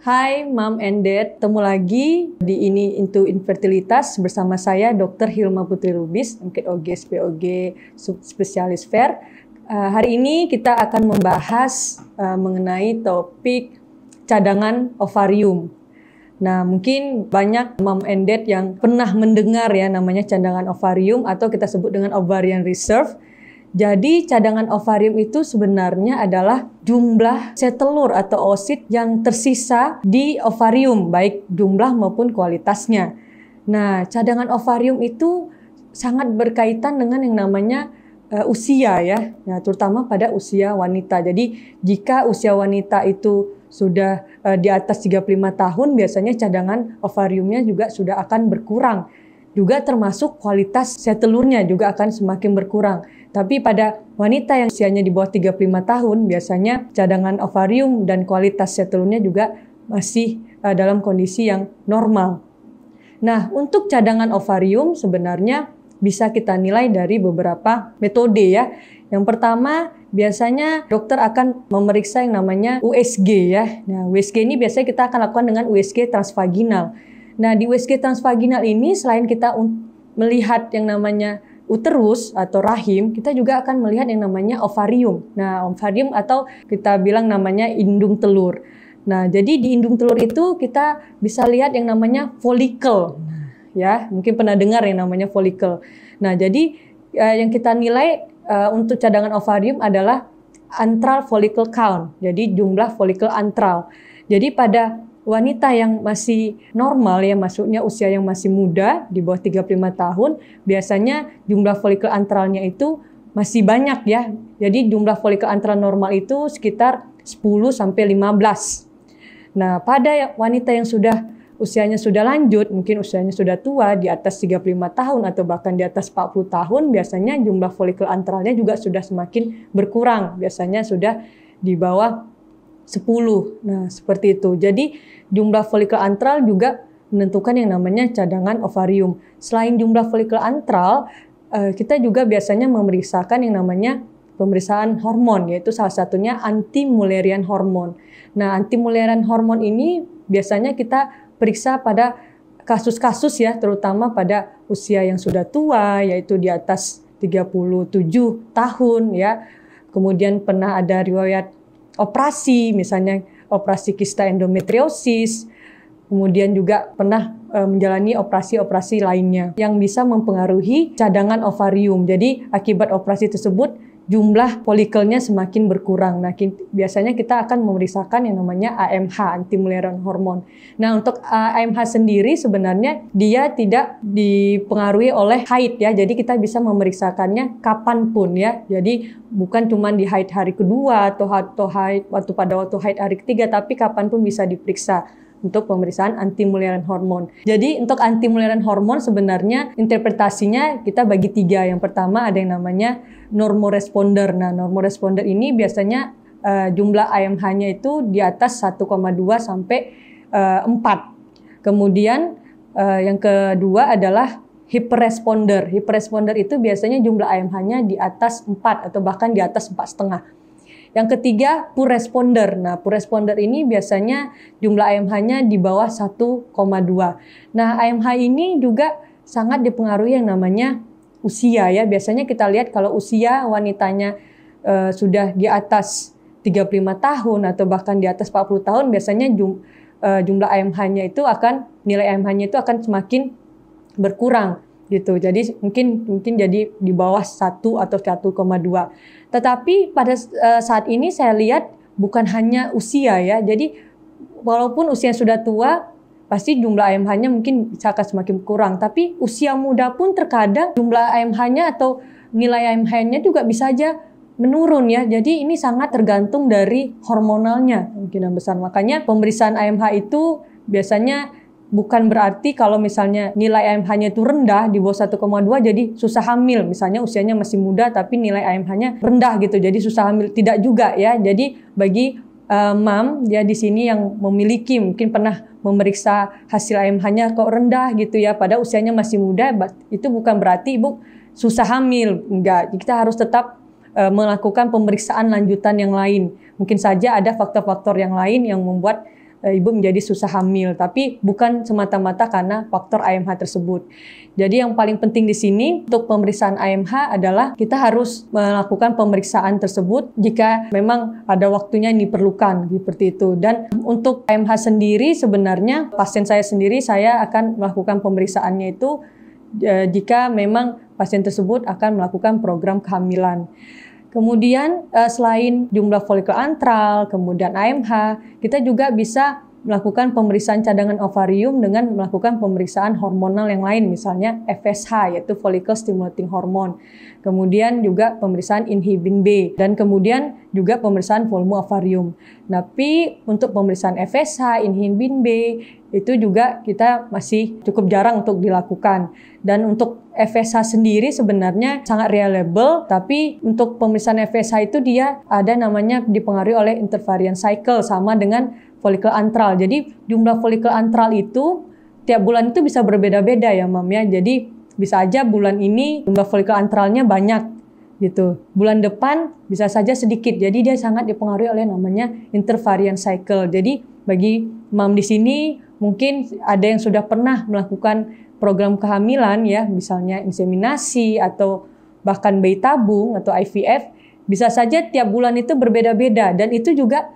Hai Mom and Dad, ketemu lagi di Ini Into Infertilitas bersama saya Dr. Hilma Putri Lubis, MKOG SPOG Spesialis FER. Hari ini kita akan membahas mengenai topik cadangan ovarium. Nah, mungkin banyak Mom and Dad yang pernah mendengar ya namanya cadangan ovarium atau kita sebut dengan ovarian reserve. Jadi cadangan ovarium itu sebenarnya adalah jumlah sel telur atau oosit yang tersisa di ovarium, baik jumlah maupun kualitasnya. Nah, cadangan ovarium itu sangat berkaitan dengan yang namanya usia ya, nah, terutama pada usia wanita. Jadi jika usia wanita itu sudah di atas 35 tahun, biasanya cadangan ovariumnya juga sudah akan berkurang. Juga termasuk kualitas sel telurnya juga akan semakin berkurang. Tapi pada wanita yang usianya di bawah 35 tahun, biasanya cadangan ovarium dan kualitas sel telurnya juga masih dalam kondisi yang normal. Nah, untuk cadangan ovarium sebenarnya bisa kita nilai dari beberapa metode ya. Yang pertama, biasanya dokter akan memeriksa yang namanya USG ya. Nah, USG ini biasanya kita akan lakukan dengan USG transvaginal. Nah, di USG transvaginal ini selain kita melihat yang namanya uterus atau rahim, kita juga akan melihat yang namanya ovarium. Nah, ovarium atau kita bilang namanya indung telur. Nah, jadi di indung telur itu kita bisa lihat yang namanya folikel. Ya, mungkin pernah dengar yang namanya folikel. Nah, jadi yang kita nilai untuk cadangan ovarium adalah antral follicle count. Jadi jumlah folikel antral. Jadi pada wanita yang masih normal ya, maksudnya usia yang masih muda di bawah 35 tahun, biasanya jumlah folikel antralnya itu masih banyak ya. Jadi jumlah folikel antral normal itu sekitar 10 sampai 15. Nah, pada wanita yang usianya sudah lanjut, mungkin usianya sudah tua di atas 35 tahun atau bahkan di atas 40 tahun, biasanya jumlah folikel antralnya juga sudah semakin berkurang. Biasanya sudah di bawah 10. Nah, seperti itu. Jadi jumlah folikel antral juga menentukan yang namanya cadangan ovarium. Selain jumlah folikel antral, kita juga biasanya memeriksakan yang namanya pemeriksaan hormon, yaitu salah satunya anti-Mullerian hormon. Nah, anti-Mullerian hormon ini biasanya kita periksa pada kasus-kasus ya, terutama pada usia yang sudah tua, yaitu di atas 37 tahun ya. Kemudian pernah ada riwayat operasi, misalnya operasi kista endometriosis, kemudian juga pernah menjalani operasi-operasi lainnya yang bisa mempengaruhi cadangan ovarium. Jadi akibat operasi tersebut jumlah folikelnya semakin berkurang. Nah, biasanya kita akan memeriksakan yang namanya AMH, anti-Mullerian hormon. Nah, untuk AMH sendiri sebenarnya dia tidak dipengaruhi oleh haid ya. Jadi kita bisa memeriksakannya kapanpun ya. Jadi bukan cuma di haid hari kedua atau haid pada waktu haid hari ketiga, tapi kapanpun bisa diperiksa untuk pemeriksaan anti-Mullerian hormon. Jadi untuk anti-Mullerian hormon sebenarnya interpretasinya kita bagi 3. Yang pertama ada yang namanya normoresponder. Nah, normoresponder ini biasanya jumlah AMH-nya itu di atas 1,2 sampai 4. Kemudian yang kedua adalah hiperresponder. Hiperresponder itu biasanya jumlah AMH-nya di atas 4 atau bahkan di atas 4,5. Yang ketiga, poor responder. Nah, poor responder ini biasanya jumlah AMH-nya di bawah 1,2. Nah, AMH ini juga sangat dipengaruhi yang namanya usia ya. Biasanya kita lihat kalau usia wanitanya sudah di atas 35 tahun atau bahkan di atas 40 tahun, biasanya jumlah AMH-nya itu nilai AMH-nya itu akan semakin berkurang gitu. Jadi mungkin jadi di bawah 1 atau 1,2. Tetapi pada saat ini saya lihat bukan hanya usia ya. Jadi walaupun usia sudah tua, pasti jumlah AMH-nya mungkin bisa akan semakin kurang. Tapi usia muda pun terkadang jumlah AMH-nya atau nilai AMH-nya juga bisa aja menurun ya. Jadi ini sangat tergantung dari hormonalnya kemungkinan besar. Makanya pemeriksaan AMH itu biasanya bukan berarti kalau misalnya nilai AMH-nya itu rendah di bawah 1,2 jadi susah hamil. Misalnya usianya masih muda tapi nilai AMH-nya rendah gitu, jadi susah hamil. Tidak juga ya. Jadi bagi mom ya di sini yang memiliki mungkin pernah memeriksa hasil AMH-nya kok rendah gitu ya, pada usianya masih muda, itu bukan berarti ibu susah hamil. Enggak. Kita harus tetap melakukan pemeriksaan lanjutan yang lain. Mungkin saja ada faktor-faktor yang lain yang membuat ibu menjadi susah hamil, tapi bukan semata-mata karena faktor AMH tersebut. Jadi yang paling penting di sini untuk pemeriksaan AMH adalah kita harus melakukan pemeriksaan tersebut jika memang ada waktunya yang diperlukan seperti itu. Dan untuk AMH sendiri sebenarnya pasien saya sendiri saya akan melakukan pemeriksaannya itu jika memang pasien tersebut akan melakukan program kehamilan. Kemudian selain jumlah folikel antral, kemudian AMH, kita juga bisa melakukan pemeriksaan cadangan ovarium dengan melakukan pemeriksaan hormonal yang lain, misalnya FSH, yaitu follicle stimulating hormone. Kemudian juga pemeriksaan inhibin B, dan kemudian juga pemeriksaan volume ovarium. Tapi untuk pemeriksaan FSH, inhibin B, itu juga kita masih cukup jarang untuk dilakukan. Dan untuk FSH sendiri sebenarnya sangat reliable, tapi untuk pemeriksaan FSH itu dia ada namanya dipengaruhi oleh intervariant cycle sama dengan folikel antral. Jadi jumlah folikel antral itu tiap bulan itu bisa berbeda-beda ya Mam ya. Jadi bisa aja bulan ini jumlah folikel antralnya banyak gitu. Bulan depan bisa saja sedikit. Jadi dia sangat dipengaruhi oleh namanya intervariant cycle. Jadi bagi Mam di sini mungkin ada yang sudah pernah melakukan program kehamilan ya, misalnya inseminasi atau bahkan bayi tabung atau IVF, bisa saja tiap bulan itu berbeda-beda dan itu juga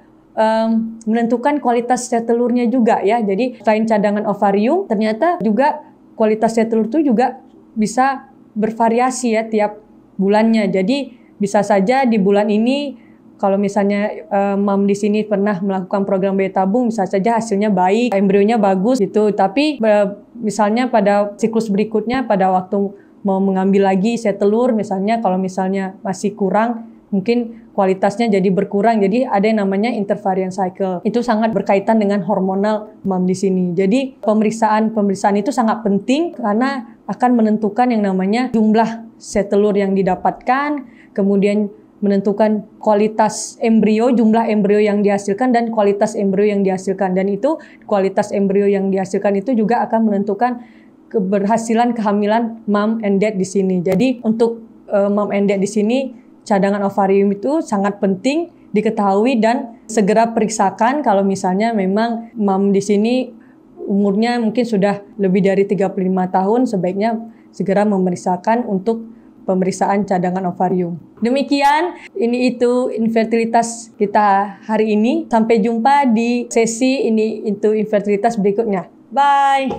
menentukan kualitas sel telurnya juga ya. Jadi selain cadangan ovarium, ternyata juga kualitas sel telur itu juga bisa bervariasi ya tiap bulannya. Jadi bisa saja di bulan ini kalau misalnya Mam di sini pernah melakukan program bayi tabung, bisa saja hasilnya baik, embrionya bagus gitu. Tapi misalnya pada siklus berikutnya, pada waktu mau mengambil lagi sel telur, misalnya kalau misalnya masih kurang, mungkin kualitasnya jadi berkurang. Jadi ada yang namanya intervariant cycle. Itu sangat berkaitan dengan hormonal Mam di sini. Jadi pemeriksaan itu sangat penting karena akan menentukan yang namanya jumlah sel telur yang didapatkan, kemudian menentukan kualitas embrio, jumlah embrio yang dihasilkan dan kualitas embrio yang dihasilkan. Dan itu kualitas embrio yang dihasilkan itu juga akan menentukan keberhasilan kehamilan mom and dad di sini. Jadi untuk mom and dad di sini cadangan ovarium itu sangat penting diketahui dan segera periksakan kalau misalnya memang mom di sini umurnya mungkin sudah lebih dari 35 tahun, sebaiknya segera memeriksakan untuk pemeriksaan cadangan ovarium. Demikian, ini itu infertilitas kita hari ini. Sampai jumpa di sesi ini itu infertilitas berikutnya. Bye!